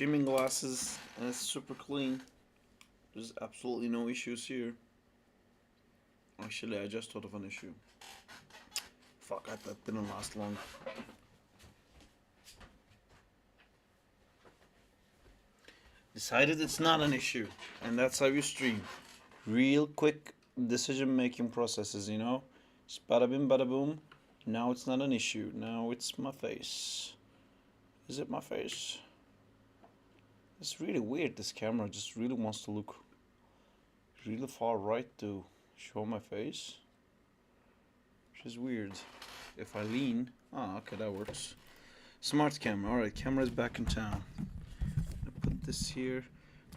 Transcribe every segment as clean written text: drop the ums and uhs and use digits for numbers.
streaming glasses and it's super clean. There's absolutely no issues here. Actually, I just thought of an issue. Fuck, that didn't last long. Decided it's not an issue, and that's how you stream. Real quick decision making processes, you know? Bada bim, bada boom. Now it's not an issue. Now it's my face. Is it my face? It's really weird. This camera just really wants to look really far right to show my face, which is weird. If I lean, okay, that works. Smart camera. Alright, camera is back in town. I'm gonna put this here,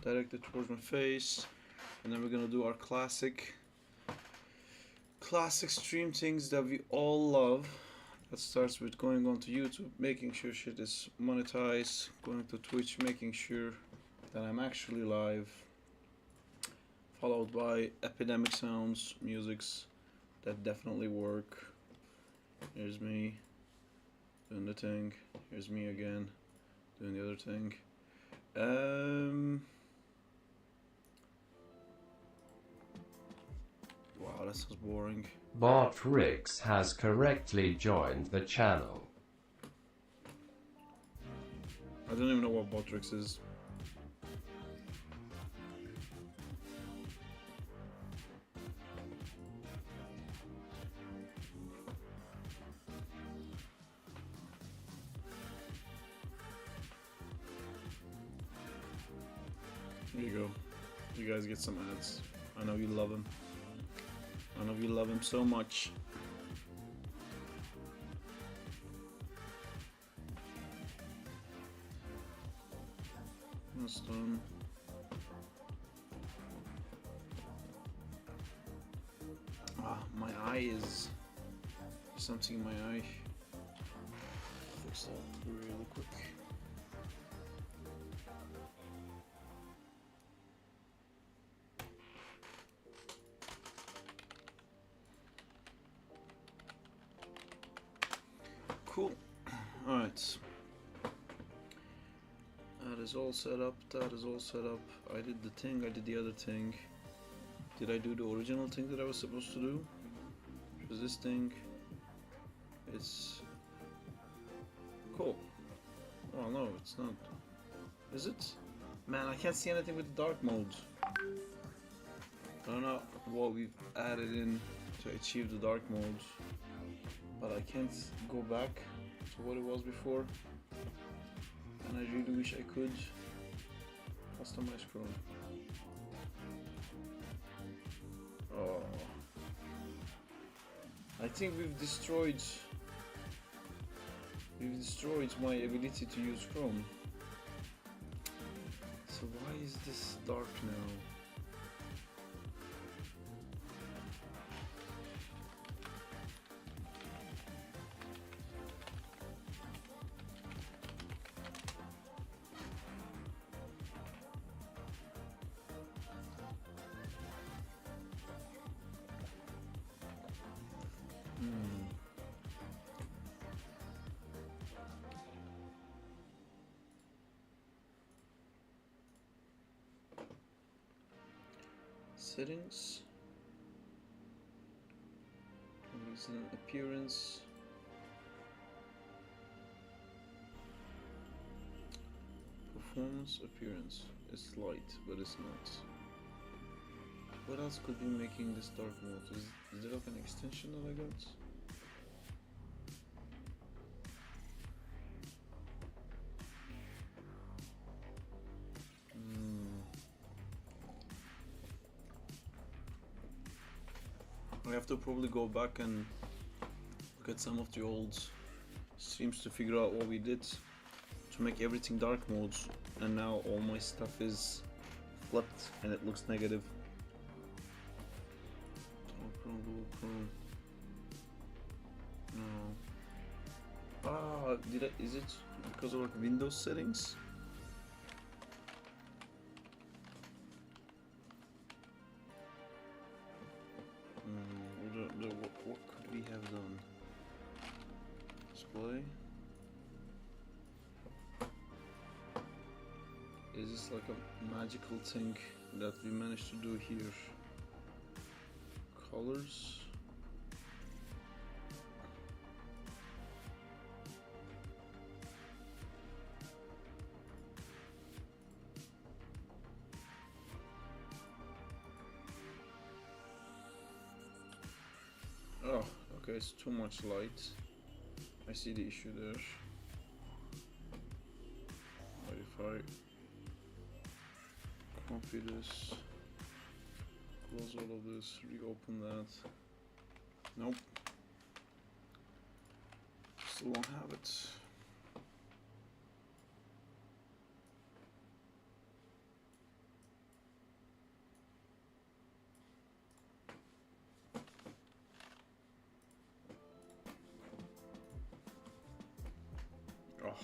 directed towards my face, and then we're gonna do our classic stream things that we all love. That starts with going on to YouTube, making sure shit is monetized, going to Twitch, making sure that I'm actually live, followed by epidemic sounds, musics that definitely work. Here's me doing the thing. Here's me again doing the other thing. Wow, that sounds boring. Bart Ricks has correctly joined the channel. I don't even know what Botrix is. There you go. You guys get some ads. I know you love him. I know you love him so much. That's done. My eye is something in my eye. Fix that really quick. Cool. Alright. That is all set up. That is all set up. I did the thing. I did the other thing. Did I do the original thing that I was supposed to do? Which was this thing. It's cool. Oh no, it's not. Is it? Man, I can't see anything with the dark mode. I don't know what we've added in to achieve the dark mode, but I can't go back to what it was before, and I really wish I could customize Chrome. Oh, I think we've destroyed my ability to use Chrome. So why is this dark now? Settings, reason, appearance, performance, appearance. It's light, but it's not. What else could be making this dark mode? Is there like an extension that I got? I have to probably go back and look at some of the old streams to figure out what we did to make everything dark modes, and now all my stuff is flipped and it looks negative. No. Is it because of like Windows settings? What could we have done? Display. is like a magical thing that we managed to do here. Colors. Oh, okay, it's too much light. I see the issue there. But if I copy this, close all of this, reopen that. Nope. Still don't have it. Oh.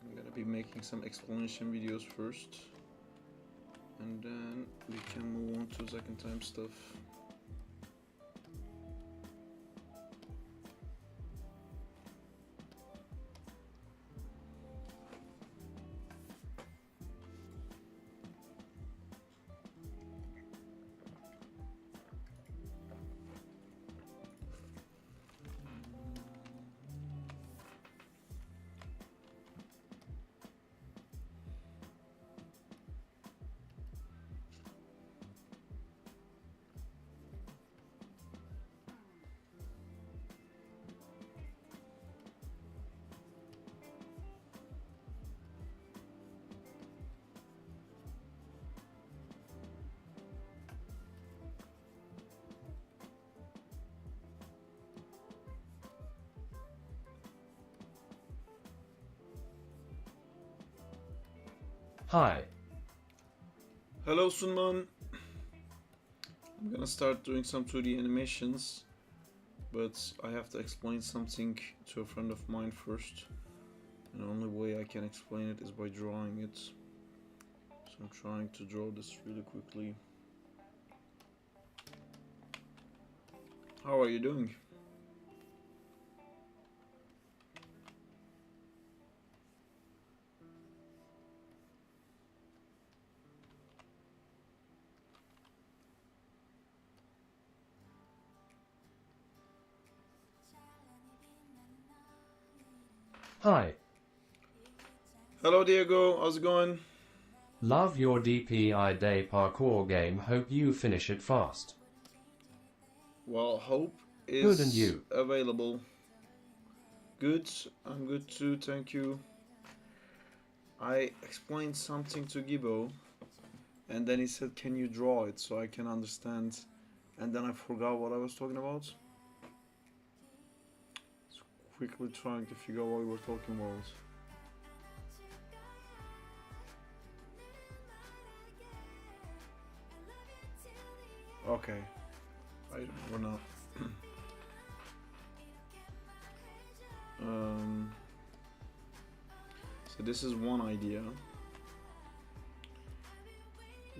I'm gonna be making some explanation videos first, and then we can move on to second time stuff. Hi. Hello Sunman! I'm gonna start doing some 2D animations, but I have to explain something to a friend of mine first. And the only way I can explain it is by drawing it. So I'm trying to draw this really quickly. How are you doing? Hi. Hello Diego, how's it going? Love your DPI Day parkour game. Hope you finish it fast. Well, Hope Good, and is you? available. Good, I'm good too, thank you. I explained something to Gibbo, and then he said, can you draw it so I can understand? And then I forgot what I was talking about. So quickly trying to figure out what we were talking about. Okay, I remember now. So this is one idea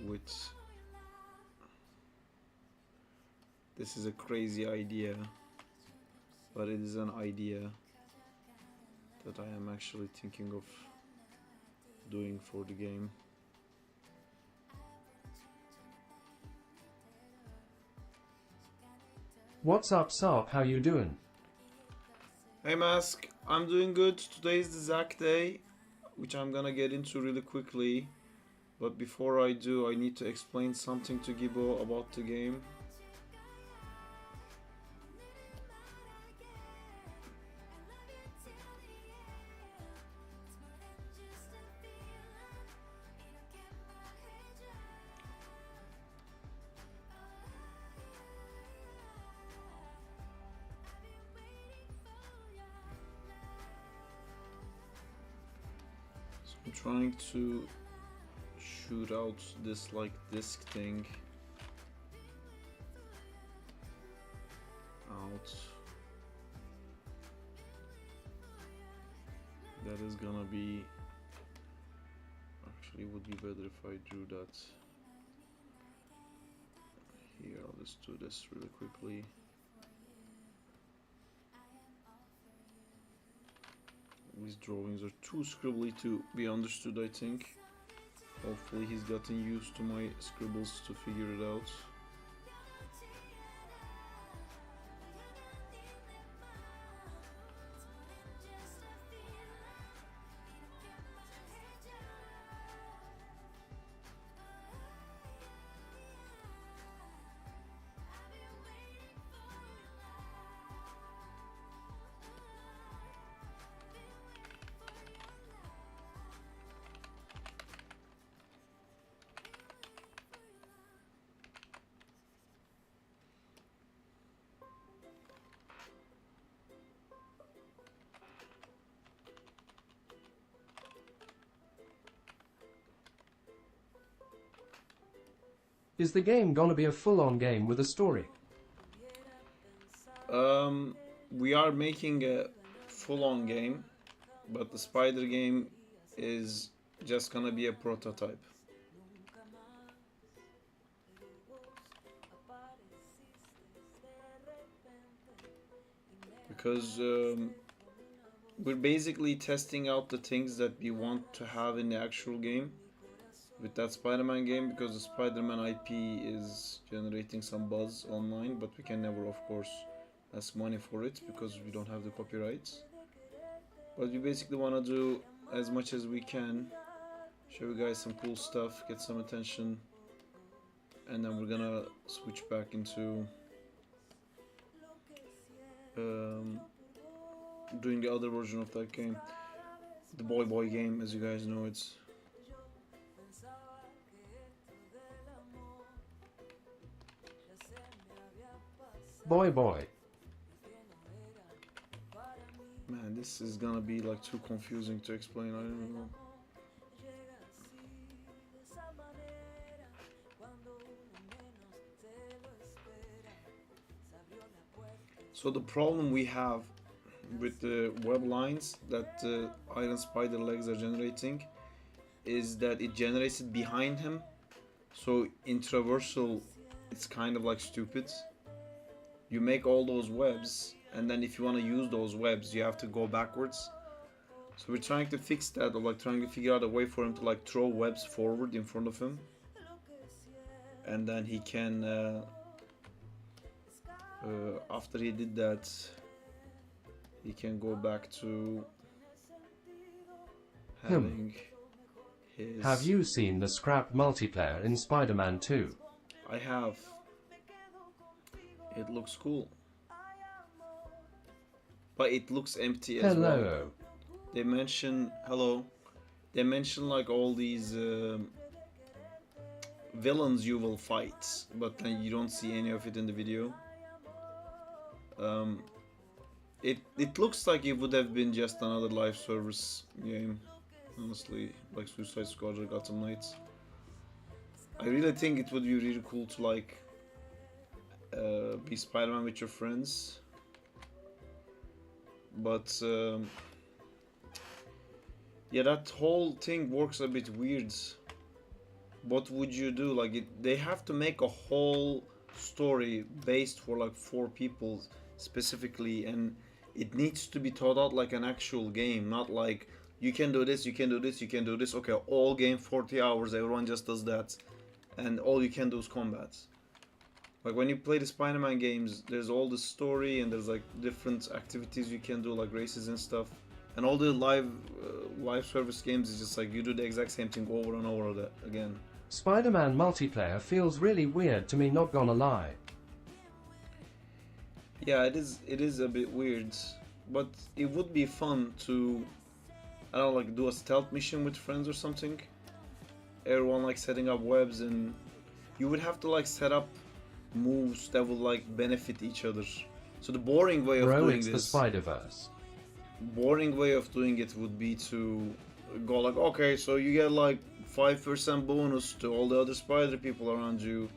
with this is a crazy idea, but it is an idea that I am actually thinking of doing for the game. What's up, Sarp? How you doing? Hey Mask, I'm doing good. Today is the Zack day, which I'm gonna get into really quickly. But before I do, I need to explain something to Gibbo about the game. I'm trying to shoot out this like disc thing out. That is gonna be, actually would be better if I drew that here. I'll just do this really quickly. These drawings are too scribbly to be understood, I think. Hopefully he's gotten used to my scribbles to figure it out. Is the game gonna be a full-on game with a story? We are making a full-on game, but the spider game is just gonna be a prototype. Because we're basically testing out the things that we want to have in the actual game with that Spider-Man game, because the Spider-Man IP is generating some buzz online, but we can never, of course, ask money for it because we don't have the copyrights. But we basically want to do as much as we can, show you guys some cool stuff, get some attention, and then we're gonna switch back into doing the other version of that game, the boy game, as you guys know. It's Boy. Man, this is gonna be like too confusing to explain. I don't know. So the problem we have with the web lines that the Iron Spider legs are generating is that it generates it behind him. So in traversal, it's kind of like stupid. You make all those webs, and then if you want to use those webs, you have to go backwards. So we're trying to fix that, or like trying to figure out a way for him to like throw webs forward in front of him, and then he can after he did that, he can go back to having his... Have you seen the scrap multiplayer in Spider-Man 2? I have. It looks cool, but it looks empty as well. Hello. They mention They mention like all these villains you will fight, but then you don't see any of it in the video. It looks like it would have been just another live service game, honestly, like Suicide Squad or Gotham Knights. I really think it would be really cool to like be Spider-Man with your friends, but yeah, that whole thing works a bit weird. What would you do? Like, they have to make a whole story based for like 4 people specifically, and it needs to be thought out like an actual game, not like you can do this, you can do this, you can do this. Okay, all game 40 hours, everyone just does that, and all you can do is combat. Like when you play the Spider-Man games, there's all the story and there's like different activities you can do, like races and stuff. And all the live service games is just like you do the exact same thing over and over again. Spider-Man multiplayer feels really weird to me, not gonna lie. Yeah, it is a bit weird, but it would be fun to, I don't know, like do a stealth mission with friends or something. Everyone like setting up webs, and you would have to like set up moves that will like benefit each other. So the boring way of doing it's this, the Spider-Verse. boring way of doing it would be to go like, okay, so you get like 5% bonus to all the other spider people around you.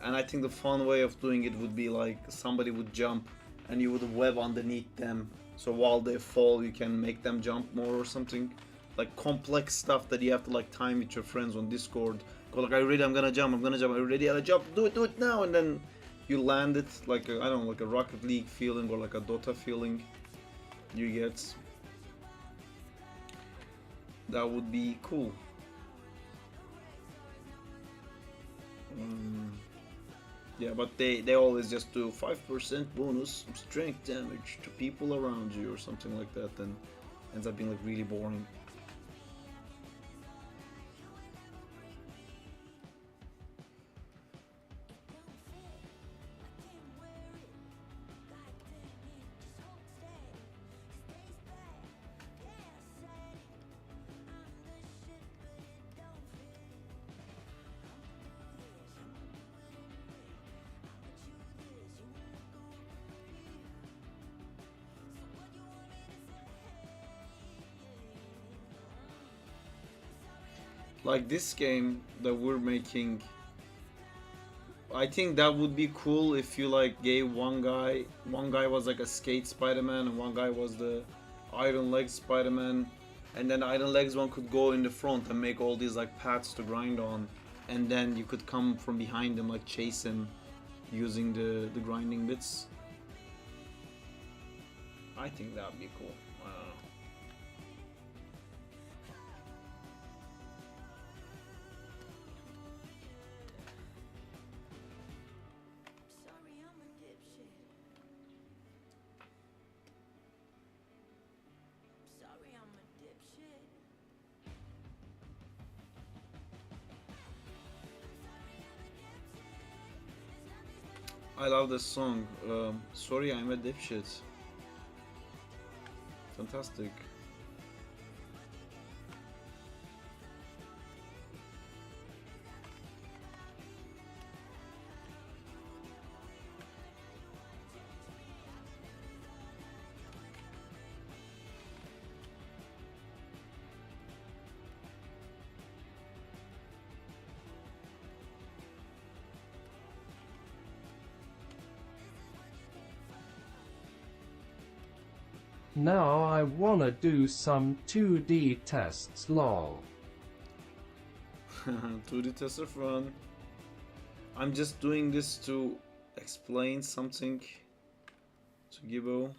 And I think the fun way of doing it would be like somebody would jump and you would web underneath them. So while they fall, you can make them jump more or something. Like complex stuff that you have to like time with your friends on Discord. Go like, I'm gonna jump, I'm ready, I'll jump, do it now, and then you land it like I don't know, like a Rocket League feeling or like a Dota feeling. You get. That would be cool. Yeah, but they always just do 5% bonus strength damage to people around you or something like that, then ends up being like really boring. Like this game that we're making, I think that would be cool if you like gave one guy was like a skate Spider-Man and one guy was the Iron Legs Spider-Man, and then the Iron Legs one could go in the front and make all these like paths to grind on, and then you could come from behind him, like chase him using the grinding bits. I think that would be cool. I don't know. I love this song. Sorry, I'm a dipshit. Fantastic. Now I wanna do some 2D tests, lol. 2D tests are fun. I'm just doing this to explain something to Gibbo.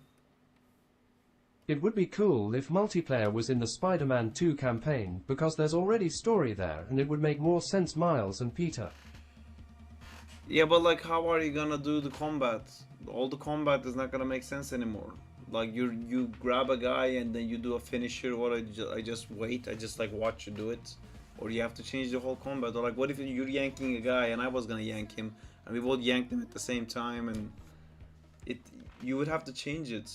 It would be cool if multiplayer was in the Spider-Man 2 campaign, because there's already story there, and it would make more sense Miles and Peter. Yeah, but like, how are you gonna do the combat? All the combat is not gonna make sense anymore. Like you grab a guy and then you do a finisher, or I just wait, I just like watch you do it, or you have to change the whole combat. Or like, what if you're yanking a guy and I was gonna yank him, and we both yanked him at the same time, and you would have to change it.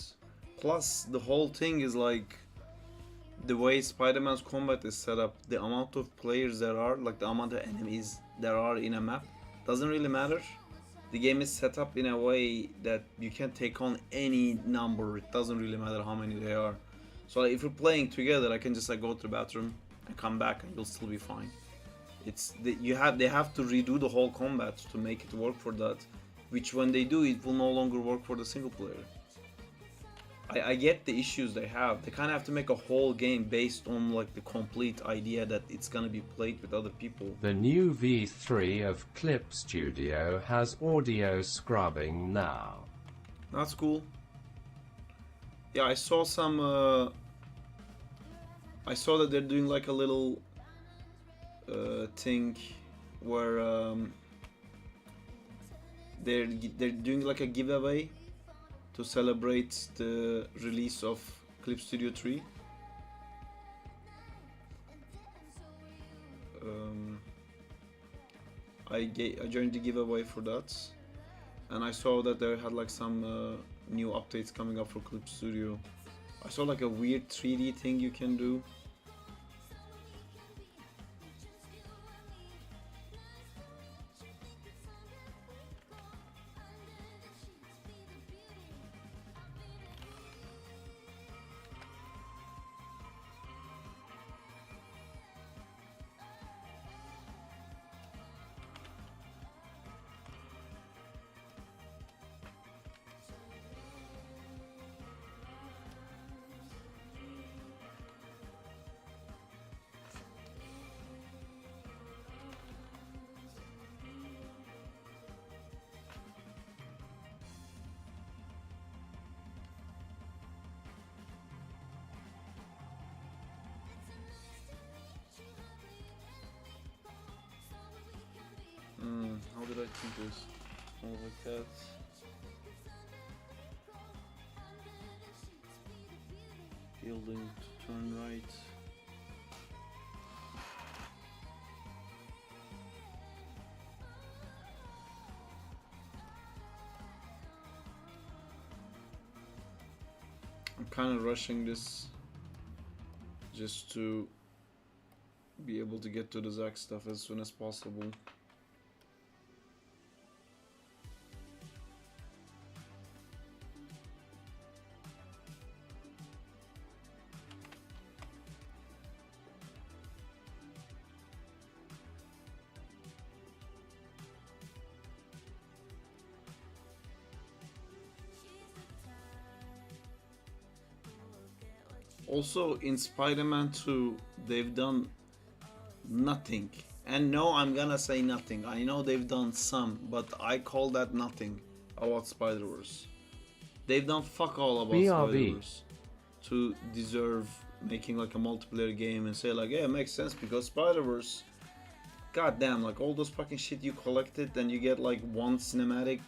Plus, the whole thing is like the way Spider-Man's combat is set up. The amount of players there are, like the amount of enemies there are in a map, doesn't really matter. The game is set up in a way that you can take on any number. It doesn't really matter how many they are. So like, if we're playing together, I can just like go to the bathroom and come back, and you'll still be fine. They have to redo the whole combat to make it work for that. Which when they do, it will no longer work for the single player. I get the issues they have. They kind of have to make a whole game based on like the complete idea that it's gonna be played with other people. The new V3 of Clipstudio has audio scrubbing now. That's cool. Yeah, I saw some. I saw that they're doing like a little thing where they're doing like a giveaway to celebrate the release of Clipstudio 3. I joined the giveaway for that, and I saw that they had like some new updates coming up for Clipstudio. I saw like a weird 3D thing you can do. think there's more like that. Building to turn right. I'm kind of rushing this just to be able to get to the Zack stuff as soon as possible. Also, in Spider-Man 2, they've done nothing. And no, I'm gonna say nothing. I know they've done some, but I call that nothing about Spider-Verse. They've done fuck all about BRB. Spider-Verse to deserve making like a multiplayer game and say like, yeah, it makes sense because Spider-Verse, goddamn, like all those fucking shit you collected, then you get like one cinematic.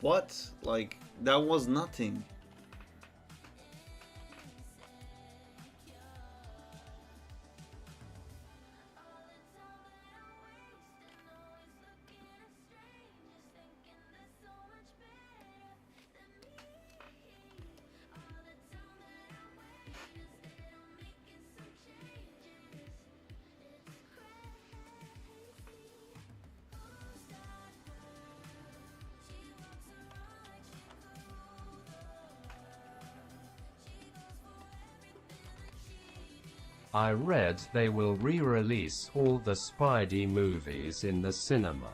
What? Like, that was nothing. I read they will re-release all the Spidey movies in the cinema.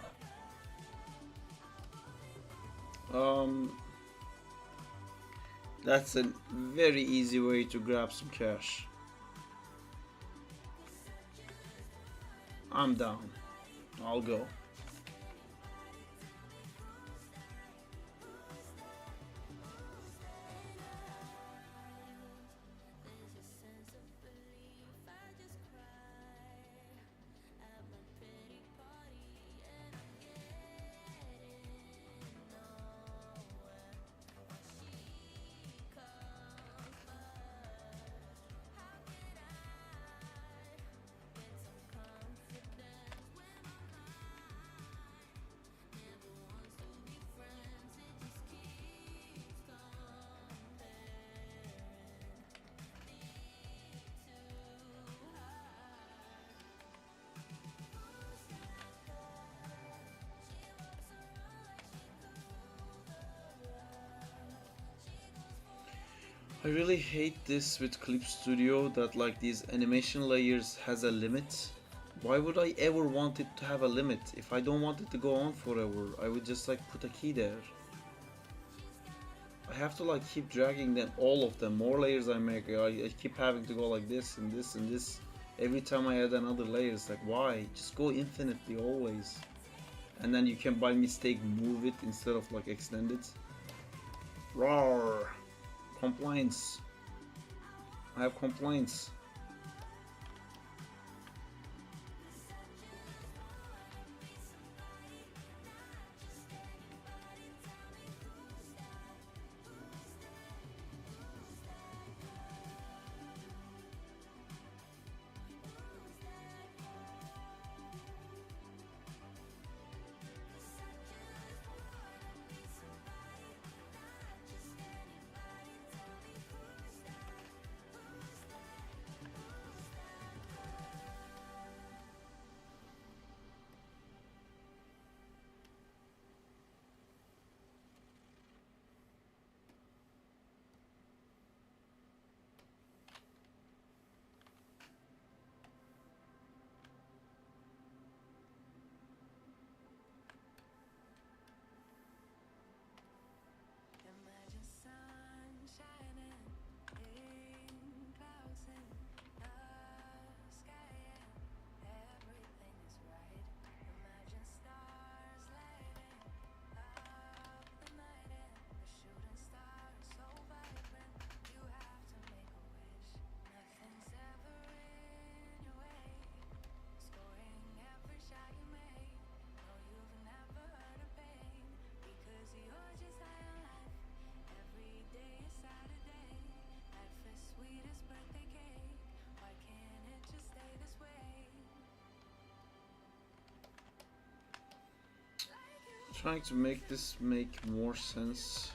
That's a very easy way to grab some cash. I'm down. I'll go. I really hate this with Clipstudio that like these animation layers has a limit. Why would I ever want it to have a limit? If I don't want it to go on forever, I would just like put a key there. I have to like keep dragging them, all of them. More layers I make, I keep having to go like this and this and this. Every time I add another layer, it's like, why? Just go infinitely always. And then you can by mistake move it instead of like extend it. Roar! Complaints. I have complaints. Trying to make this make more sense.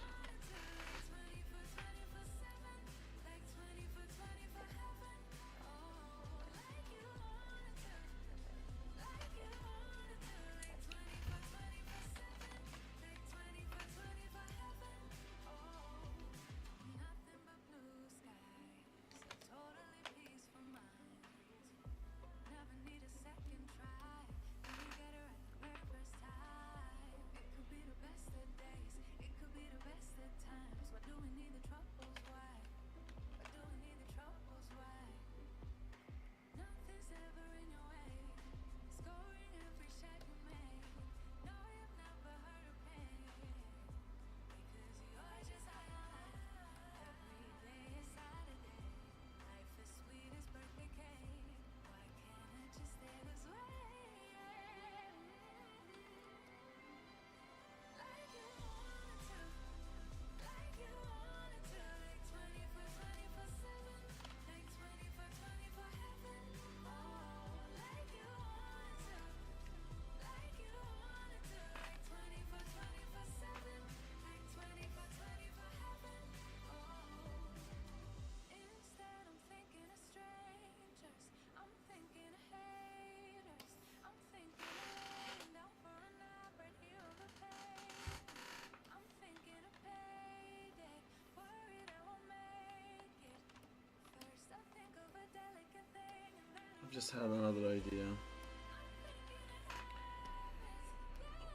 I've just had another idea.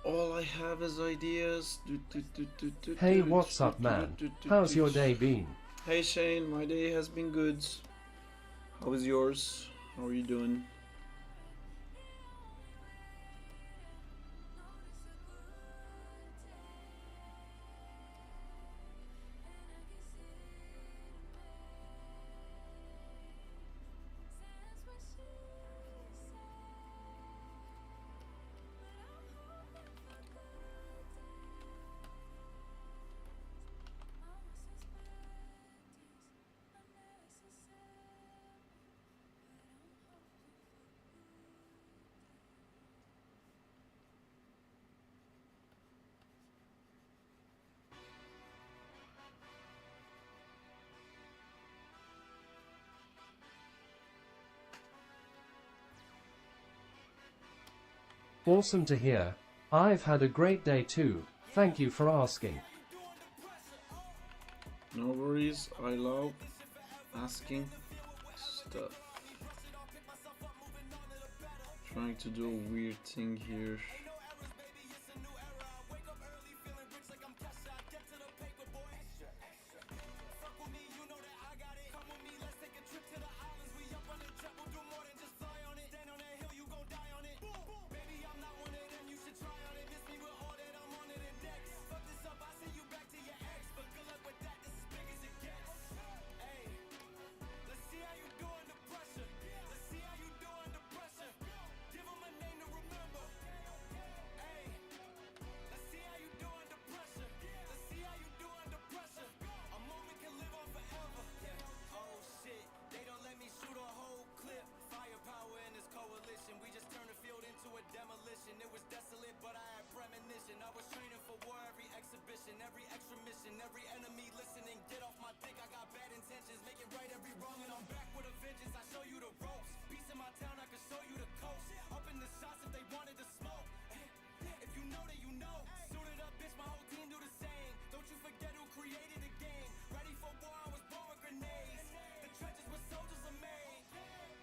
All I have is ideas. Hey, what's up, man? How's your day been? Hey Shane, my day has been good. How is yours? How are you doing? Awesome to hear. I've had a great day too. Thank you for asking. No worries, I love asking stuff. Trying to do a weird thing here.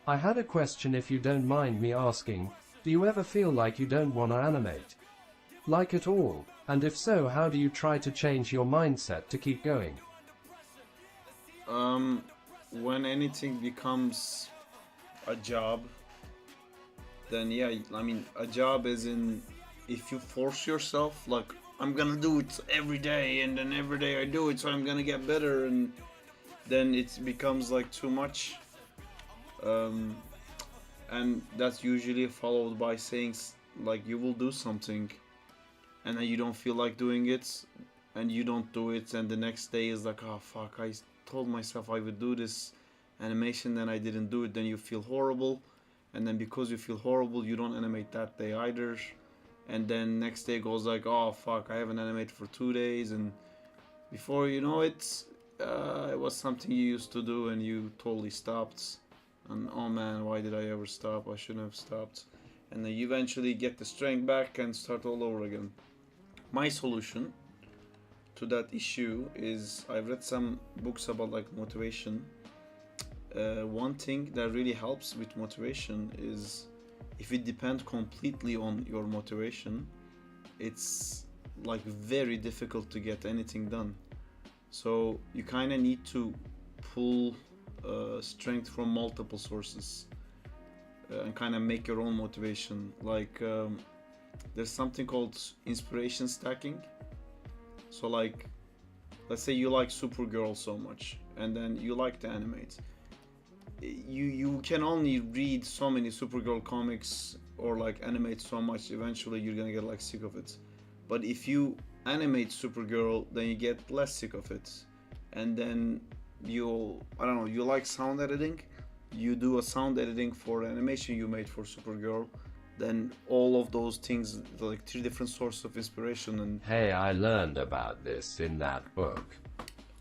I had a question, if you don't mind me asking. Do you ever feel like you don't want to animate? Like at all? And if so, how do you try to change your mindset to keep going? When anything becomes a job, then yeah, I mean, a job is in, if you force yourself, like, I'm gonna do it every day, and then every day I do it, so I'm gonna get better, and then it becomes like too much. And that's usually followed by saying like you will do something, and then you don't feel like doing it, and you don't do it, and the next day is like, oh fuck, I told myself I would do this animation, then I didn't do it. Then you feel horrible, and then because you feel horrible, you don't animate that day either, and then next day goes like, oh fuck, I haven't animated for 2 days, and before you know it, it was something you used to do and you totally stopped. And oh man, why did I ever stop? I shouldn't have stopped. And then you eventually get the strength back and start all over again. My solution to that issue is I've read some books about like motivation. One thing that really helps with motivation is if it depends completely on your motivation, it's like very difficult to get anything done. So you kind of need to pull strength from multiple sources and kind of make your own motivation. Like there's something called inspiration stacking. So like, let's say you like Supergirl so much, and then you like to animate. You can only read so many Supergirl comics or like animate so much. Eventually, you're gonna get like sick of it. But if you animate Supergirl, then you get less sick of it, and then I don't know, you like sound editing, you do a sound editing for animation you made for Supergirl, then all of those things, like three different sources of inspiration. And Hey, I learned about this in that book.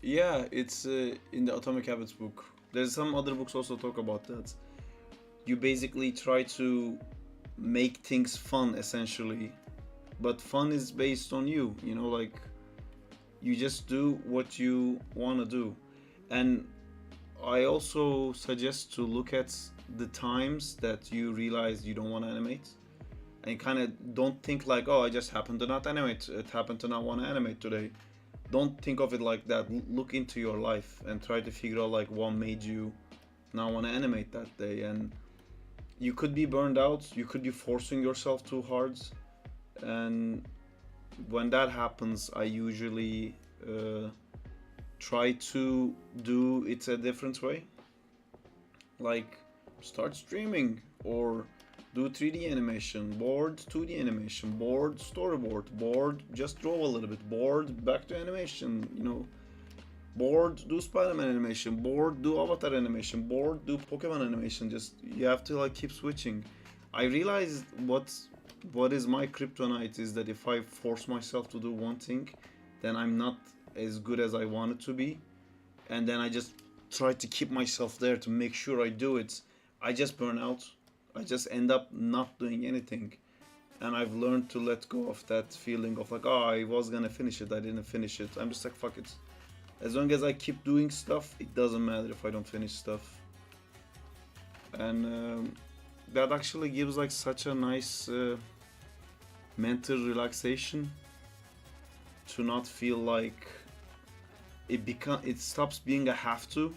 yeah, it's in the Atomic Habits book. There's some other books also talk about that. You basically try to make things fun essentially, but fun is based on you, you know, like you just do what you want to do. And I also suggest to look at the times that you realize you don't want to animate, and kind of don't think like, oh, I just happened to not animate, it happened to not want to animate today. Don't think of it like that. Look into your life and try to figure out like what made you not want to animate that day. And you could be burned out, you could be forcing yourself too hard, and when that happens, I usually try to do it a different way. Like start streaming, or do 3D animation, bored 2D animation, bored storyboard, bored just draw a little bit, bored back to animation, you know, bored do Spider-Man animation, bored do Avatar animation, bored do Pokemon animation. Just you have to like keep switching. I realized what is my kryptonite is that if I force myself to do one thing, then I'm not as good as I want it to be, and then I just try to keep myself there to make sure I do it. I just burn out. I just end up not doing anything. And I've learned to let go of that feeling of like, oh, I was gonna finish it, I didn't finish it. I'm just like, fuck it. As long as I keep doing stuff, it doesn't matter if I don't finish stuff. And that actually gives like such a nice mental relaxation, to not feel like it stops being a have to,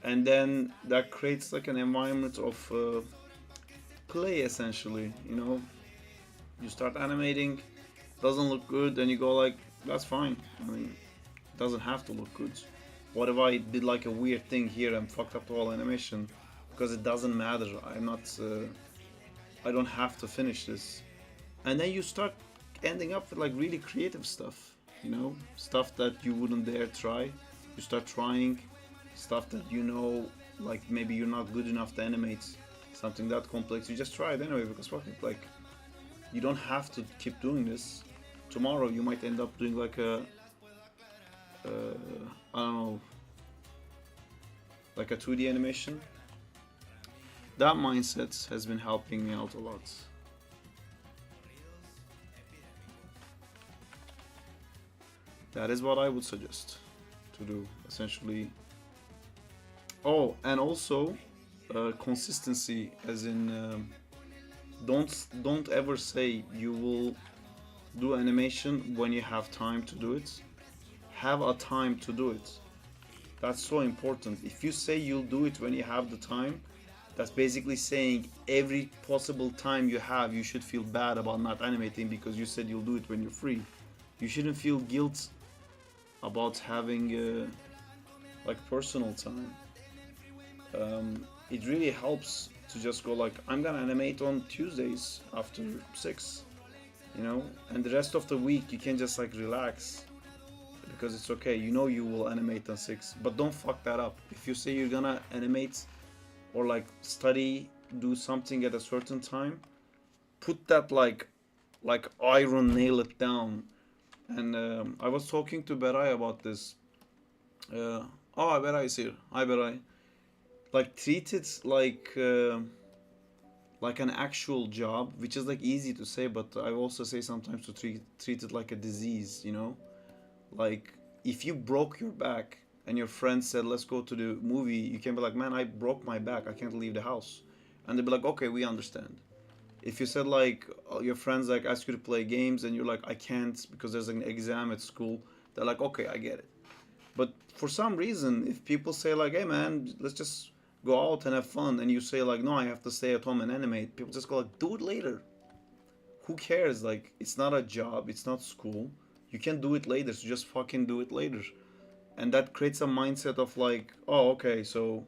and then that creates like an environment of play essentially. You know, you start animating, doesn't look good, and you go like, that's fine. I mean, it doesn't have to look good. What if I did like a weird thing here and fucked up the whole animation? Because it doesn't matter. I don't have to finish this. And then you start ending up with like really creative stuff, you know, stuff that you wouldn't dare try. You start trying stuff that you know, like maybe you're not good enough to animate something that complex. You just try it anyway because fuck it, like you don't have to keep doing this. Tomorrow you might end up doing like a I don't know, like a 2D animation. That mindset has been helping me out a lot. That is what I would suggest to do, essentially. Oh, and also consistency, as in don't ever say you will do animation when you have time to do it. Have a time to do it. That's so important. If you say you'll do it when you have the time, that's basically saying every possible time you have, you should feel bad about not animating because you said you'll do it when you're free. You shouldn't feel guilt about having like personal time. It really helps to just go like, I'm gonna animate on Tuesdays after 6, you know, and the rest of the week you can just like relax because it's okay. You know you will animate on 6, but don't fuck that up. If you say you're gonna animate or like study, do something at a certain time, put that like like iron nail it down. And I was talking to Beray about this. Oh, Beray is here. Hi, Beray. Like treat it like an actual job, which is like easy to say, but I also say sometimes to treat it like a disease. You know, like if you broke your back and your friend said let's go to the movie, you can be like, man, I broke my back, I can't leave the house, and they'll be like, okay, we understand. If you said like your friends like ask you to play games and you're like I can't because there's an exam at school, they're like, okay, I get it. But for some reason, if people say like, hey man, let's just go out and have fun, and you say like, no, I have to stay at home and animate, people just go like, do it later. Who cares? Like, it's not a job, it's not school. You can do it later, so just fucking do it later. And that creates a mindset of like, oh, okay, so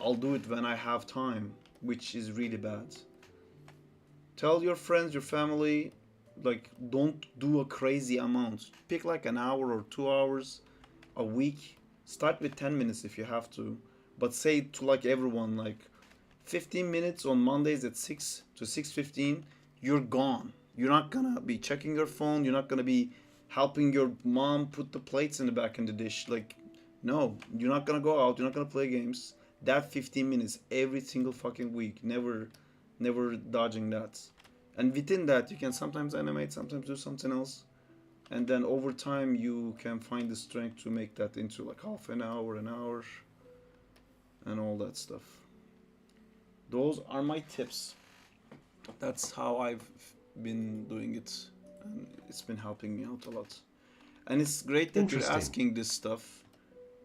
I'll do it when I have time, which is really bad. Tell your friends, your family, like, don't do a crazy amount. Pick like an hour or 2 hours a week. Start with 10 minutes if you have to, but say to like everyone, like 15 minutes on Mondays at 6 to 6:15, you're gone. You're not gonna be checking your phone. You're not gonna be helping your mom put the plates in the back in the dish. Like, no, you're not gonna go out. You're not gonna play games. That 15 minutes every single fucking week. Never dodging that. And within that, you can sometimes animate, sometimes do something else. And then over time, you can find the strength to make that into like half an hour, and all that stuff. Those are my tips. That's how I've been doing it, and it's been helping me out a lot. And it's great that you're Interesting. asking this stuff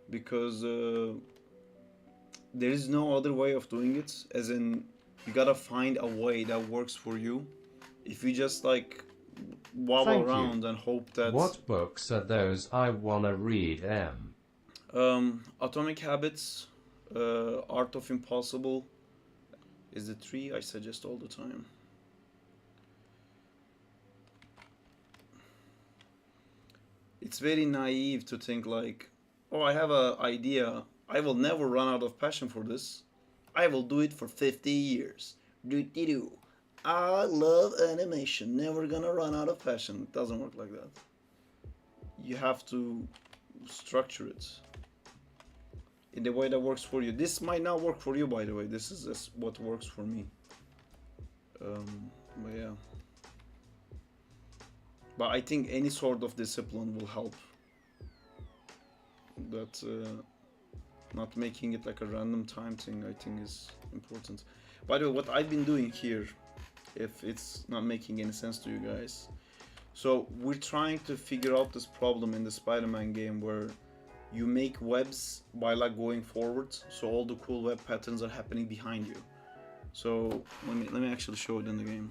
because there is no other way of doing it. As in, you gotta find a way that works for you. If you just like wobble Thank you. around and hope that What books are those I wanna read, M? Atomic Habits, Art of Impossible is the three I suggest all the time. It's very naive to think like, oh, I have a idea. I will never run out of passion for this. I will do it for 50 years. Do do do. I love animation. Never gonna run out of passion. It doesn't work like that. You have to structure it in the way that works for you. This might not work for you, by the way. This is just what works for me. But yeah. But I think any sort of discipline will help. That not making it like a random time thing, I think, is important. By the way, what I've been doing here, if it's not making any sense to you guys, so we're trying to figure out this problem in the Spider-Man game where you make webs by like going forward, so all the cool web patterns are happening behind you. So let me actually show it in the game.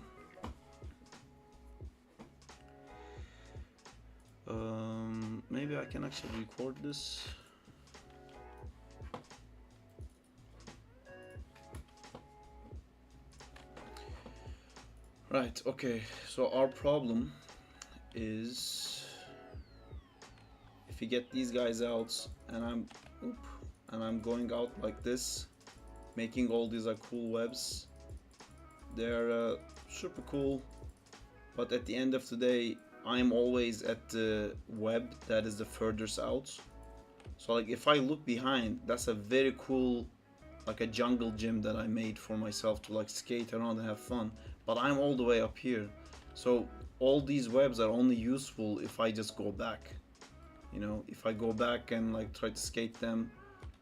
Maybe I can actually record this. Right, okay, so our problem is if you get these guys out and I'm going out like this, making all these cool webs. They're super cool, but at the end of the day, I'm always at the web that is the furthest out. So like if I look behind, that's a very cool, like a jungle gym that I made for myself to like skate around and have fun. But I'm all the way up here. So all these webs are only useful if I just go back. You know, if I go back and like try to skate them,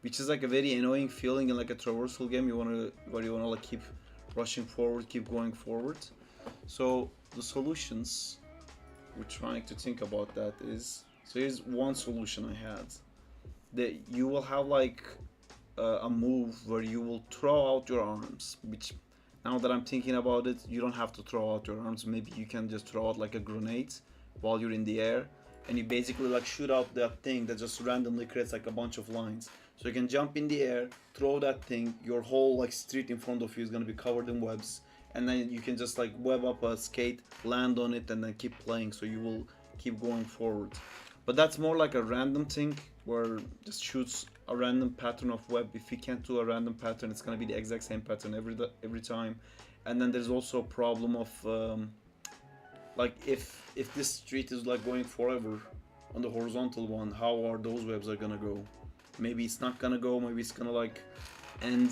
which is like a very annoying feeling in like a traversal game. Where you wanna like keep rushing forward, keep going forward. So the solutions we're trying to think about that is, so here's one solution I had, that you will have like a move where you will throw out your arms, which now that I'm thinking about it, you don't have to throw out your arms. Maybe you can just throw out like a grenade while you're in the air, and you basically like shoot out that thing that just randomly creates like a bunch of lines. So you can jump in the air, throw that thing, your whole like street in front of you is gonna be covered in webs, and then you can just like web up a skate, land on it, and then keep playing. So you will keep going forward. But that's more like a random thing where just shoots a random pattern of web. If you can't do a random pattern, it's gonna be the exact same pattern every time. And then there's also a problem of like if this street is like going forever on the horizontal one, how are those webs are gonna go? Maybe it's not gonna go, maybe it's gonna like end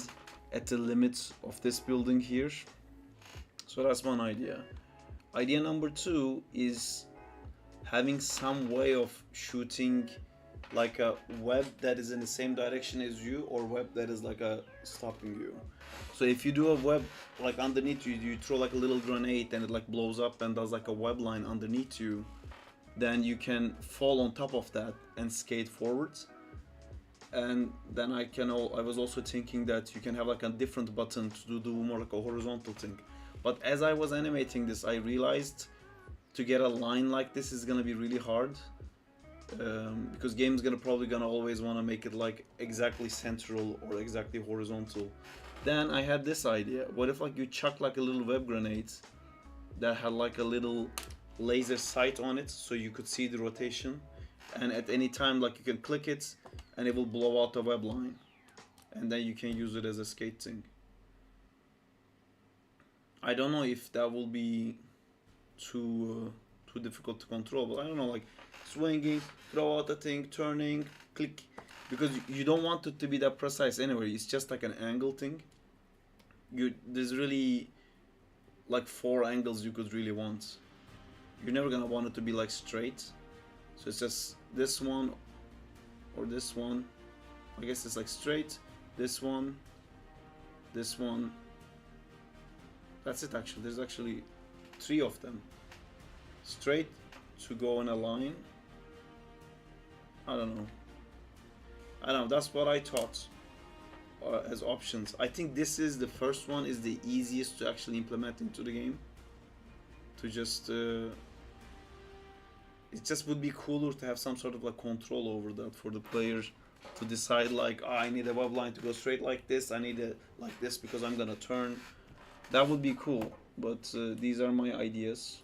at the limits of this building here. So that's one idea. Idea number two is having some way of shooting like a web that is in the same direction as you, or web that is like a stopping you. So if you do a web like underneath you, you throw like a little grenade and it like blows up and does like a web line underneath you, then you can fall on top of that and skate forwards. And then I was also thinking that you can have like a different button to do more like a horizontal thing. But as I was animating this, I realized to get a line like this is gonna be really hard, because game's probably gonna always want to make it like exactly central or exactly horizontal. Then I had this idea: what if like you chuck like a little web grenade that had like a little laser sight on it, so you could see the rotation, and at any time like you can click it and it will blow out the web line, and then you can use it as a skate thing. I don't know if that will be too difficult to control, but I don't know, like swinging, throw out the thing, turning, click, because you don't want it to be that precise anyway. It's just like an angle thing. There's really like 4 angles you could really want. You're never gonna want it to be like straight, so it's just this one or this one. I guess it's like straight, this one, this one. That's it actually. There's actually 3 of them. Straight to go in a line. I don't know. That's what I thought as options. I think this is the first one is the easiest to actually implement into the game. To just it just would be cooler to have some sort of like control over that for the player to decide like, oh, I need a web line to go straight like this. I need it like this because I'm gonna turn. That would be cool. But these are my ideas.